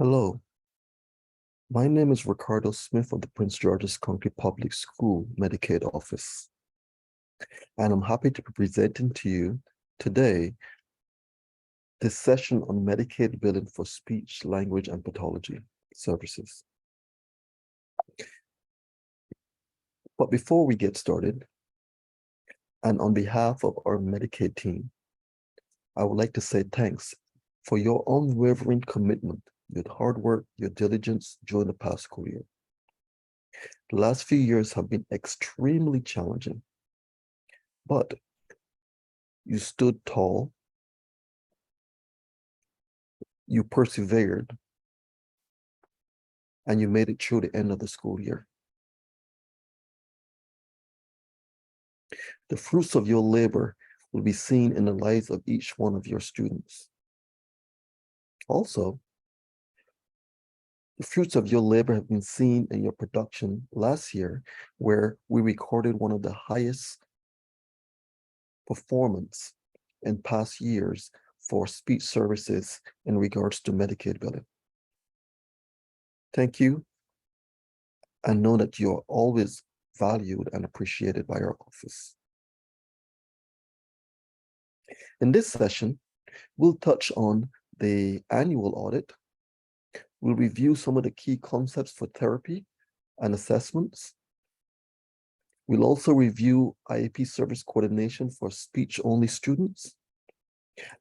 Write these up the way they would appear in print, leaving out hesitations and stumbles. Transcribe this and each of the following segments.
Hello, my name is Ricardo Smith of the Prince George's County Public School Medicaid Office, and I'm happy to be presenting to you today this session on Medicaid billing for speech, language, and pathology services. But before we get started, and on behalf of our Medicaid team, I would like to say thanks for your unwavering commitment, your hard work, your diligence during the past school year. The last few years have been extremely challenging, but you stood tall, you persevered, and you made it through the end of the school year. The fruits of your labor will be seen in the lives of each one of your students. Also, the fruits of your labor have been seen in your production last year, where we recorded one of the highest performance in past years for speech services in regards to Medicaid billing. Thank you, and know that you are always valued and appreciated by our office. In this session, we'll touch on the annual audit. We'll review some of the key concepts for therapy and assessments. We'll also review IEP service coordination for speech-only students.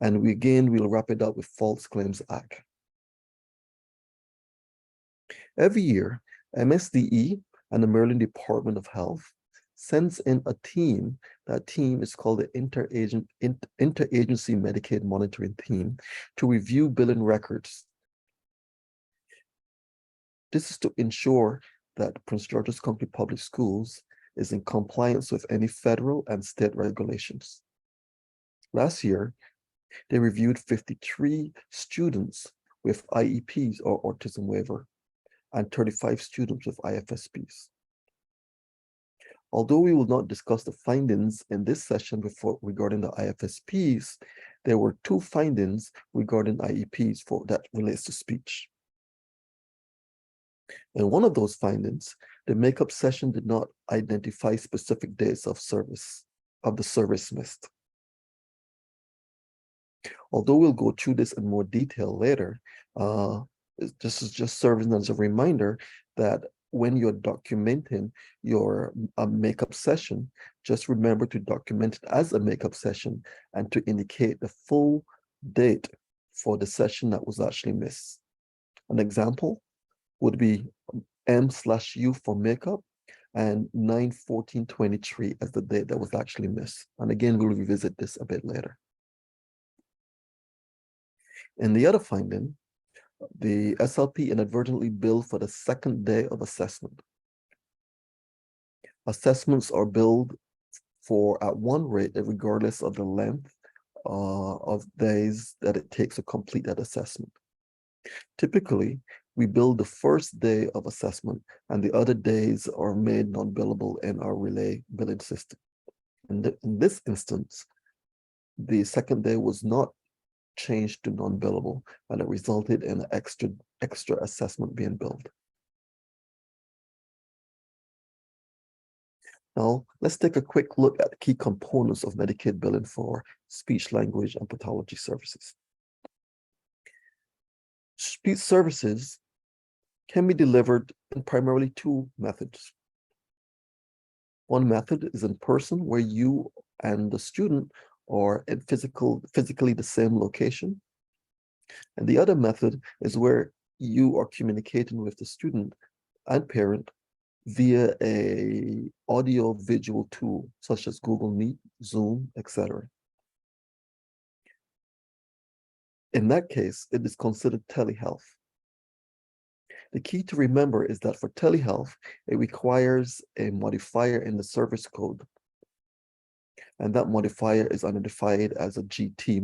And we'll wrap it up with False Claims Act. Every year, MSDE and the Maryland Department of Health sends in a team. That team is called the Interagency Medicaid Monitoring Team to review billing records. This is to ensure that Prince George's County Public Schools is in compliance with any federal and state regulations. Last year, they reviewed 53 students with IEPs or autism waiver and 35 students with IFSPs. Although we will not discuss the findings in this session regarding the IFSPs, there were 2 findings regarding IEPs that relates to speech. In one of those findings, the makeup session did not identify specific days of the service missed. Although we'll go through this in more detail later, this is just serving as a reminder that when you're documenting your makeup session, just remember to document it as a makeup session and to indicate the full date for the session that was actually missed. An example would be M/U for makeup and 9/14/23 as the date that was actually missed. And again, we'll revisit this a bit later. In the other finding, the SLP inadvertently billed for the second day of assessment. Assessments are billed for at one rate regardless of the length of days that it takes to complete that assessment. Typically, we bill the first day of assessment and the other days are made non-billable in our relay billing system. In this instance, the second day was not changed to non-billable, and it resulted in an extra assessment being billed. Now, let's take a quick look at the key components of Medicaid billing for speech, language, and pathology services. Speech services can be delivered in primarily 2 methods. One method is in person, where you and the student are at physically the same location. And the other method is where you are communicating with the student and parent via a audio-visual tool, such as Google Meet, Zoom, etc. In that case, it is considered telehealth. The key to remember is that for telehealth, it requires a modifier in the service code. And that modifier is identified as a GT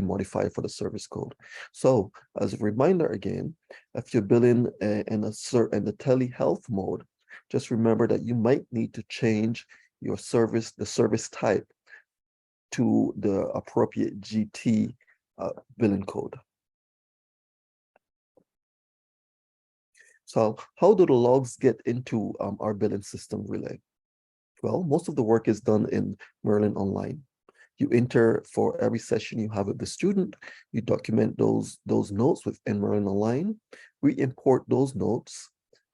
modifier for the service code. So as a reminder again, if you're billing in the telehealth mode, just remember that you might need to change the service type to the appropriate GT billing code. So how do the logs get into our billing system relay? Well, most of the work is done in Merlin Online. You enter for every session you have with the student, you document those notes within Merlin Online. We import those notes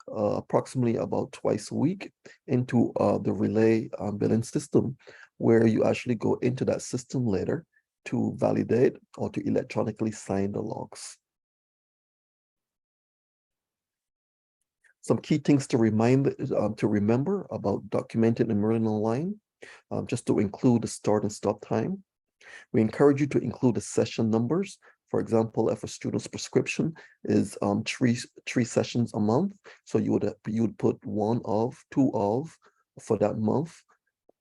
approximately about twice a week into the relay billing system, where you actually go into that system later to validate or to electronically sign the logs. Some key things to remember about documenting in Merlin Online, just to include the start and stop time. We encourage you to include the session numbers. For example, if a student's prescription is three sessions a month, so you would put one of, two of for that month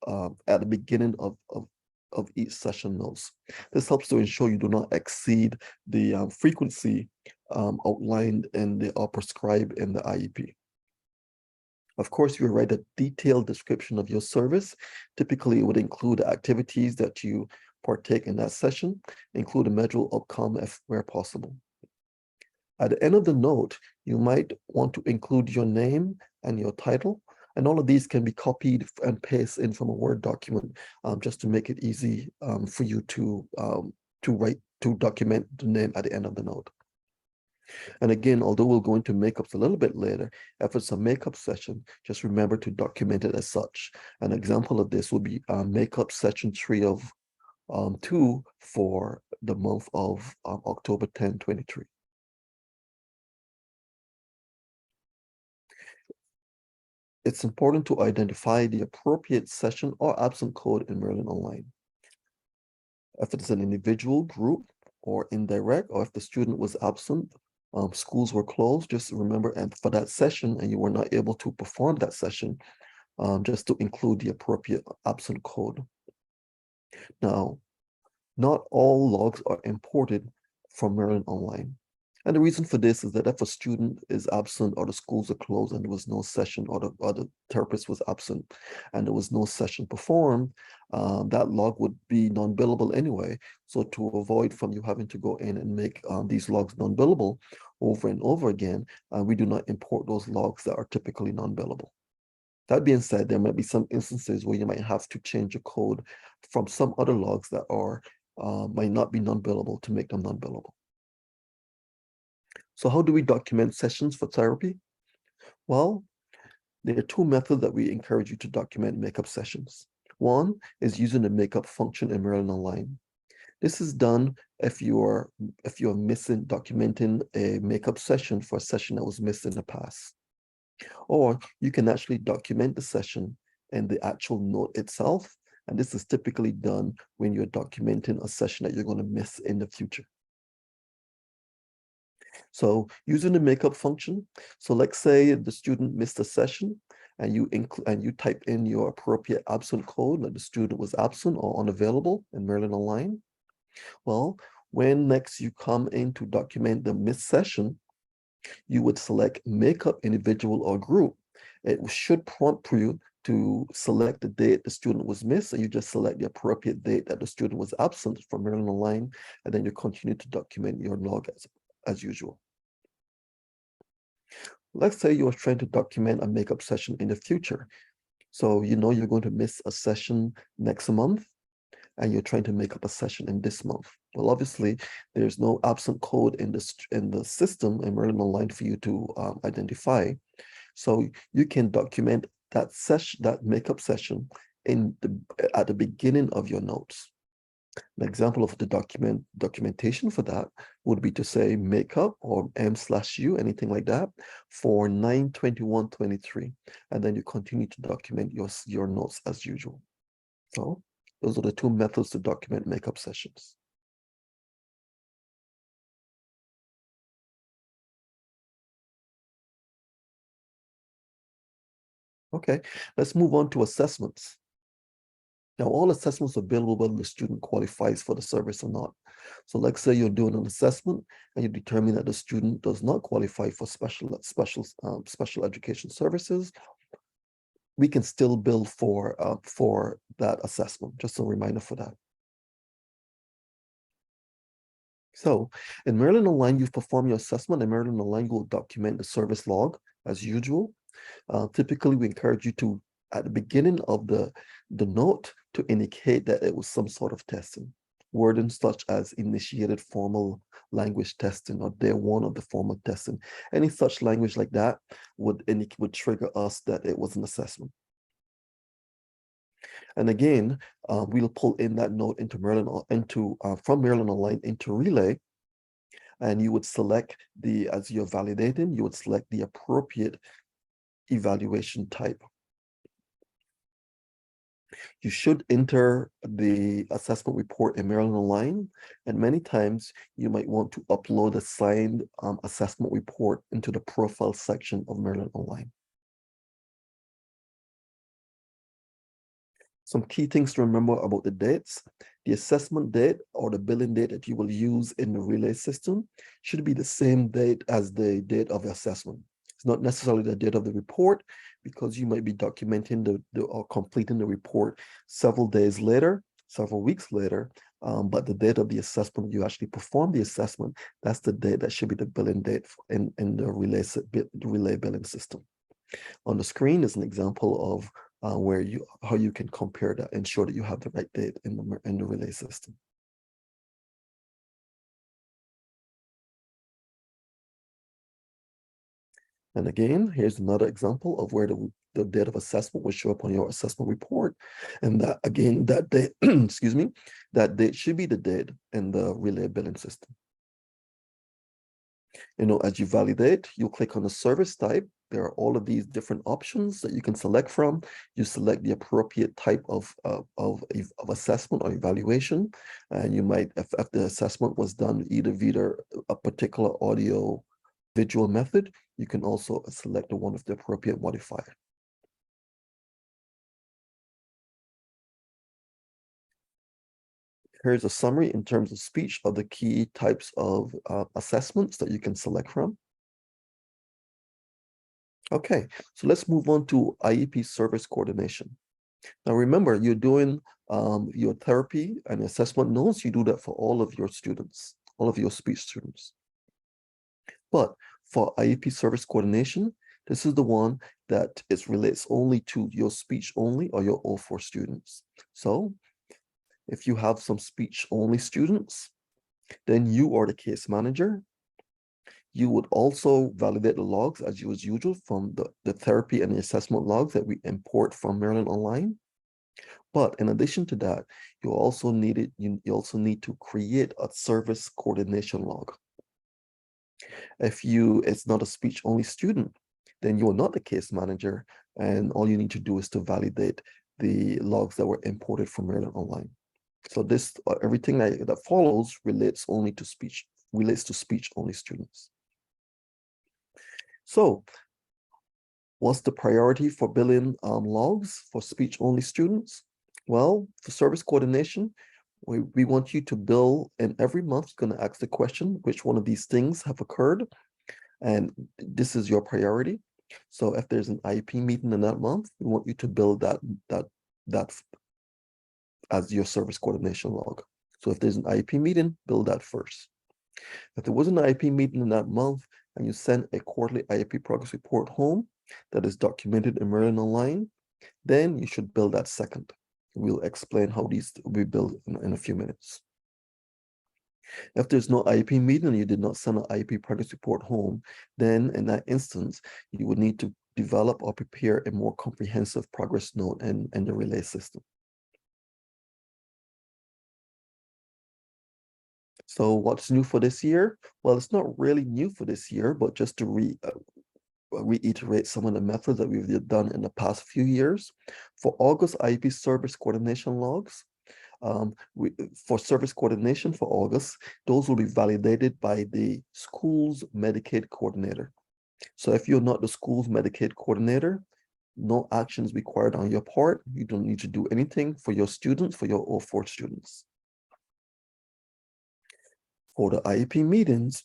at the beginning of each session notes. This helps to ensure you do not exceed the frequency outlined in the or prescribed in the IEP. Of course, you write a detailed description of your service. Typically, it would include the activities that you partake in that session, include a measurable outcome if where possible. At the end of the note, you might want to include your name and your title, and all of these can be copied and pasted in from a Word document, just to make it easy for you to document the name at the end of the note. And again, although we'll go into makeups a little bit later, if it's a makeup session, just remember to document it as such. An example of this would be makeup session 3 of 2 for the month of October 10, 23. It's important to identify the appropriate session or absent code in Merlin Online. If it's an individual, group, or indirect, or if the student was absent, schools were closed, just remember, and for that session, and you were not able to perform that session, just to include the appropriate absent code. Now, not all logs are imported from Merlin Online. And the reason for this is that if a student is absent or the schools are closed and there was no session, or the therapist was absent and there was no session performed, that log would be non-billable anyway. So to avoid from you having to go in and make these logs non-billable over and over again, we do not import those logs that are typically non-billable. That being said, there might be some instances where you might have to change a code from some other logs that are might not be non-billable to make them non-billable. So how do we document sessions for therapy? Well, there are two methods that we encourage you to document makeup sessions. One is using the makeup function in Merlin Online. This is done if you're missing documenting a makeup session for a session that was missed in the past. Or you can actually document the session in the actual note itself. And this is typically done when you're documenting a session that you're going to miss in the future. So using the makeup function, so let's say the student missed a session and you type in your appropriate absent code that the student was absent or unavailable in Merlin Online. Well, when next you come in to document the missed session, you would select makeup individual or group. It should prompt you to select the date the student was missed, and you just select the appropriate date that the student was absent from Merlin Online, and then you continue to document your log as usual. Let's say you are trying to document a makeup session in the future. So you know you're going to miss a session next month, and you're trying to make up a session in this month. Well, obviously, there's no absent code in the system in Merlin Online for you to identify. So you can document that session, that makeup session, at the beginning of your notes. An example of the documentation for that would be to say makeup or M/U, anything like that, for 9/21/23, and then you continue to document your notes as usual. So those are the two methods to document makeup sessions. Okay, let's move on to assessments. Now, all assessments are available whether the student qualifies for the service or not. So let's say you're doing an assessment and you determine that the student does not qualify for special education services. We can still bill for that assessment. Just a reminder for that. So in Merlin Online, you've performed your assessment, and Merlin Online will document the service log as usual. Typically, we encourage you to, at the beginning of the note, to indicate that it was some sort of testing. Wording such as initiated formal language testing or day one of the formal testing. Any such language like that would trigger us that it was an assessment. And again, we'll pull in that note into from Maryland Online into Relay, and you would select as you're validating, you would select the appropriate evaluation type. You should enter the assessment report in Maryland Online, and many times you might want to upload a signed assessment report into the profile section of Maryland Online. Some key things to remember about the dates. The assessment date or the billing date that you will use in the relay system should be the same date as the date of the assessment. It's not necessarily the date of the report, because you might be documenting or completing the report several days later, several weeks later, but the date of the assessment, you actually perform the assessment, that's the date that should be the billing date in the relay billing system. On the screen is an example of how you can compare that, ensure that you have the right date in the relay system. And again, here's another example of where the date of assessment will show up on your assessment report. And that, again, that date, excuse me, that date should be the date in the relay billing system. As you validate, you'll click on the service type. There are all of these different options that you can select from. You select the appropriate type of assessment or evaluation. And you might, if the assessment was done either via a particular audio visual method, you can also select the one with the appropriate modifier. Here's a summary in terms of speech of the key types of assessments that you can select from. Okay, so let's move on to IEP service coordination. Now remember, you're doing your therapy and assessment notes. You do that for all of your students, all of your speech students. But for IEP service coordination, this is the one that relates only to your speech only or your O4 students. So if you have some speech only students, then you are the case manager. You would also validate the logs as usual from the therapy and the assessment logs that we import from Maryland Online. But in addition to that, you also need to create a service coordination log. If it's not a speech only student, then you are not the case manager, and all you need to do is to validate the logs that were imported from Maryland Online. So this everything that follows relates to speech only students. So what's the priority for billing logs for speech only students? Well, for service coordination, we want you to bill, and every month you're going to ask the question, which one of these things have occurred? And this is your priority. So if there's an IEP meeting in that month, we want you to bill that as your service coordination log. So if there's an IEP meeting, bill that first. If there was an IEP meeting in that month and you send a quarterly IEP progress report home that is documented in Maryland Online, then you should bill that second. We'll explain how these will be billed in a few minutes. If there's no IEP meeting and you did not send an IEP progress report home, then in that instance, you would need to develop or prepare a more comprehensive progress note in the relay system. So what's new for this year? Well, it's not really new for this year, but just to reiterate some of the methods that we've done in the past few years. For August IEP service coordination logs, for service coordination for August, those will be validated by the school's Medicaid coordinator. So if you're not the school's Medicaid coordinator, no actions required on your part. You don't need to do anything for your students, for your O4 students. For the IEP meetings,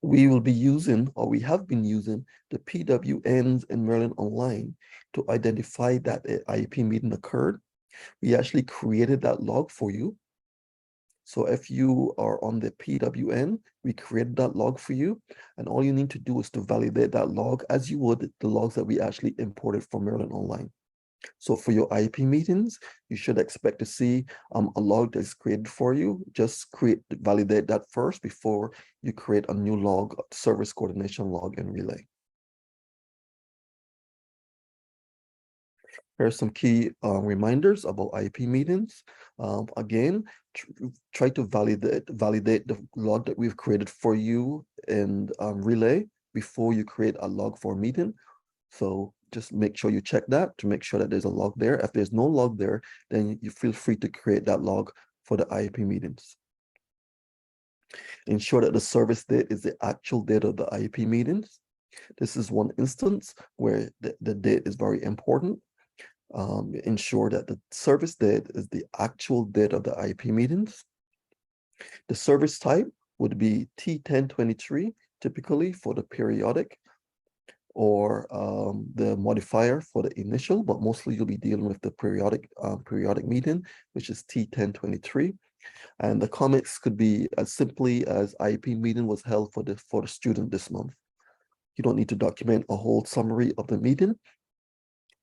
we will be using, or we have been using, the PWNs in Maryland Online to identify that an IEP meeting occurred. We actually created that log for you. So if you are on the PWN, we created that log for you. And all you need to do is to validate that log as you would the logs that we actually imported from Maryland Online. So for your IEP meetings, you should expect to see a log that's created for you. Just validate that first before you create a new log, service coordination log in Relay. Here are some key reminders about IEP meetings. Again, try to validate the log that we've created for you in Relay before you create a log for a meeting. So just make sure you check that to make sure that there's a log there. If there's no log there, then you feel free to create that log for the IEP meetings. Ensure that the service date is the actual date of the IEP meetings. This is one instance where the date is very important. Ensure that the service date is the actual date of the IEP meetings. The service type would be T1023, typically for the periodic, or the modifier for the initial, but mostly you'll be dealing with the periodic meeting, which is T1023. And the comments could be as simply as IEP meeting was held for the student this month. You don't need to document a whole summary of the meeting.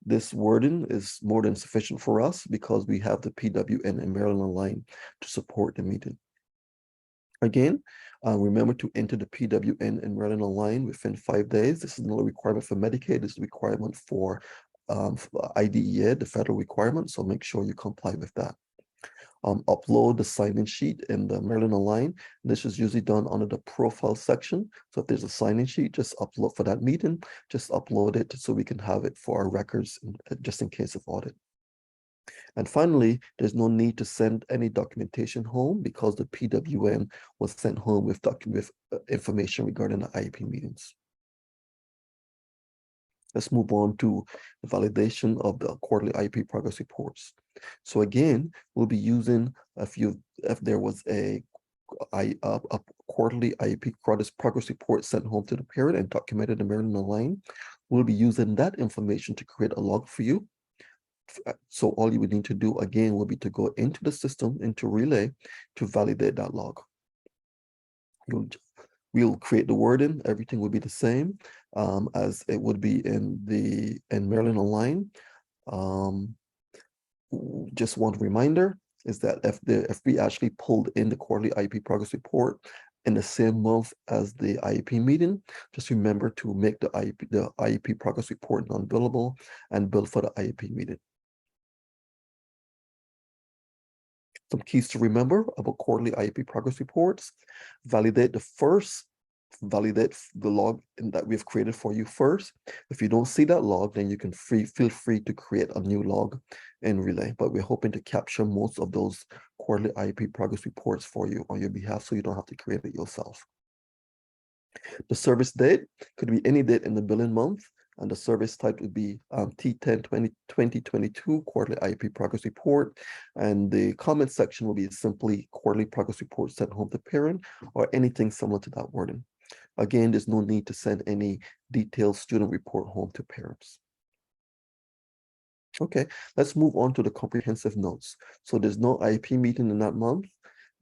This wording is more than sufficient for us because we have the PWN and Maryland Online to support the meeting. Again, remember to enter the PWN and Maryland Online within 5 days. This is not a requirement for Medicaid. This is a requirement for IDEA, the federal requirement. So make sure you comply with that. Upload the sign-in sheet in the Maryland Online. This is usually done under the profile section. So if there's a sign-in sheet, just upload for that meeting, just upload it so we can have it for our records just in case of audit. And finally, there's no need to send any documentation home because the PWN was sent home with information regarding the IEP meetings. Let's move on to the validation of the quarterly IEP progress reports. So again, we'll be using if there was a quarterly IEP progress report sent home to the parent and documented in Maryland Online, we'll be using that information to create a log for you. So all you would need to do again will be to go into the system, into Relay, to validate that log. We'll create the wording. Everything will be the same as it would be in Maryland Online. Just one reminder is that if we actually pulled in the quarterly IEP progress report in the same month as the IEP meeting, just remember to make the IEP progress report non-billable and bill for the IEP meeting. Some keys to remember about quarterly IEP progress reports: validate the log that we've created for you first. If you don't see that log, then you can feel free to create a new log in Relay. But we're hoping to capture most of those quarterly IEP progress reports for you on your behalf, so you don't have to create it yourself. The service date could be any date in the billing month, and the service type would be T10-2022 quarterly IEP progress report. And the comment section will be simply quarterly progress report sent home to parent or anything similar to that wording. Again, there's no need to send any detailed student report home to parents. Okay, let's move on to the comprehensive notes. So there's no IEP meeting in that month.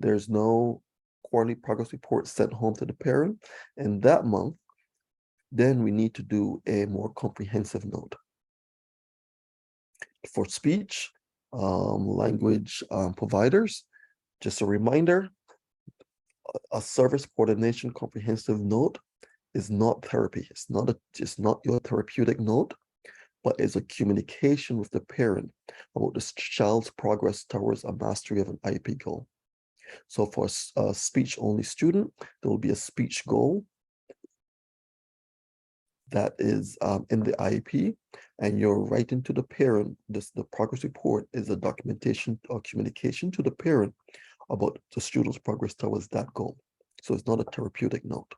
There's no quarterly progress report sent home to the parent in that month. Then we need to do a more comprehensive note. For speech, language providers, just a reminder, a service coordination comprehensive note is not therapy. It's not your therapeutic note, but is a communication with the parent about the child's progress towards a mastery of an IEP goal. So for a speech-only student, there will be a speech goal that is in the IEP, and you're writing to the parent. The progress report is a documentation or communication to the parent about the student's progress towards that goal. So it's not a therapeutic note.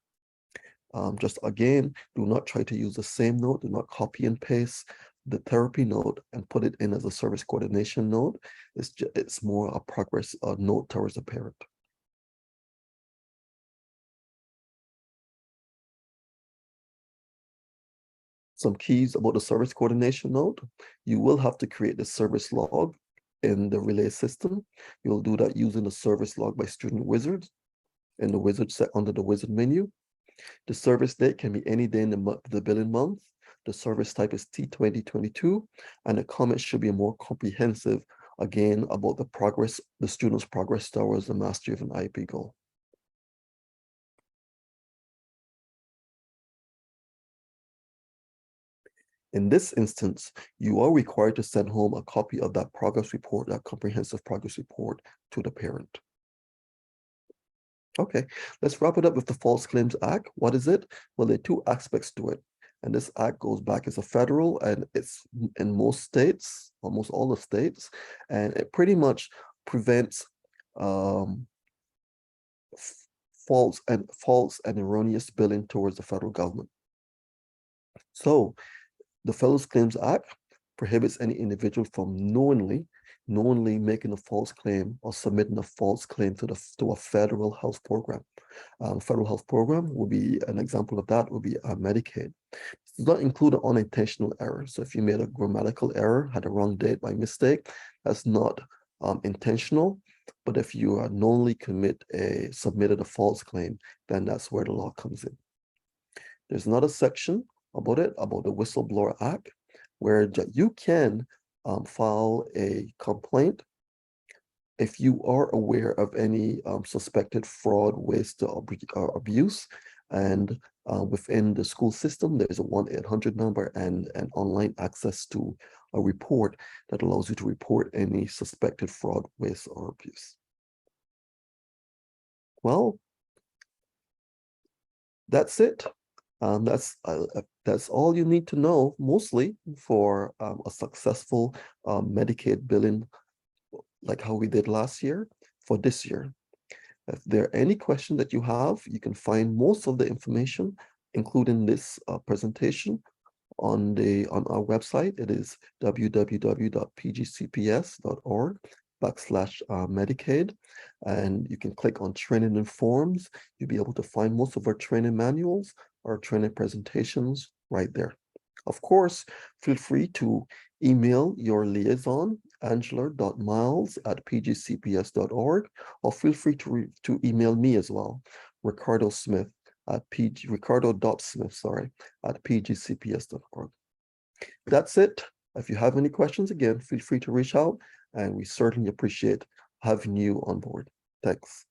Just again, do not try to use the same note. Do not copy and paste the therapy note and put it in as a service coordination note. It's more a progress note towards the parent. Some keys about the service coordination note: you will have to create the service log in the relay system. You'll do that using the service log by Student Wizard in the wizard set under the wizard menu. The service date can be any day in the billing month. The service type is T2022, and the comment should be more comprehensive, again, about the student's progress towards the mastery of an IEP goal. In this instance, you are required to send home a copy of that progress report, that comprehensive progress report, to the parent. Okay, let's wrap it up with the False Claims Act. What is it? Well, there are two aspects to it. And this act goes back as a federal, and it's in most states, almost all the states, and it pretty much prevents false and erroneous billing towards the federal government. So the False Claims Act prohibits any individual from knowingly making a false claim or submitting a false claim to a federal health program. Federal health program will be an example of that, would be Medicaid. This does not include an unintentional error. So if you made a grammatical error, had a wrong date by mistake, that's not intentional. But if you knowingly submitted a false claim, then that's where the law comes in. There's another section about the Whistleblower Act, where you can file a complaint if you are aware of any suspected fraud, waste, or abuse. And within the school system, there's a 1-800 number and an online access to a report that allows you to report any suspected fraud, waste, or abuse. Well, that's it. That's all you need to know, mostly, for a successful Medicaid billing, like how we did last year, for this year. If there are any questions that you have, you can find most of the information, including this presentation, on our website. It is www.pgcps.org/Medicaid, and you can click on Training and Forms. You'll be able to find most of our training manuals, our training presentations right there. Of course, feel free to email your liaison, angela.miles@pgcps.org, or feel free to email me as well, ricardo.smith at pgcps.org. That's it. If you have any questions, again, feel free to reach out, and we certainly appreciate having you on board. Thanks.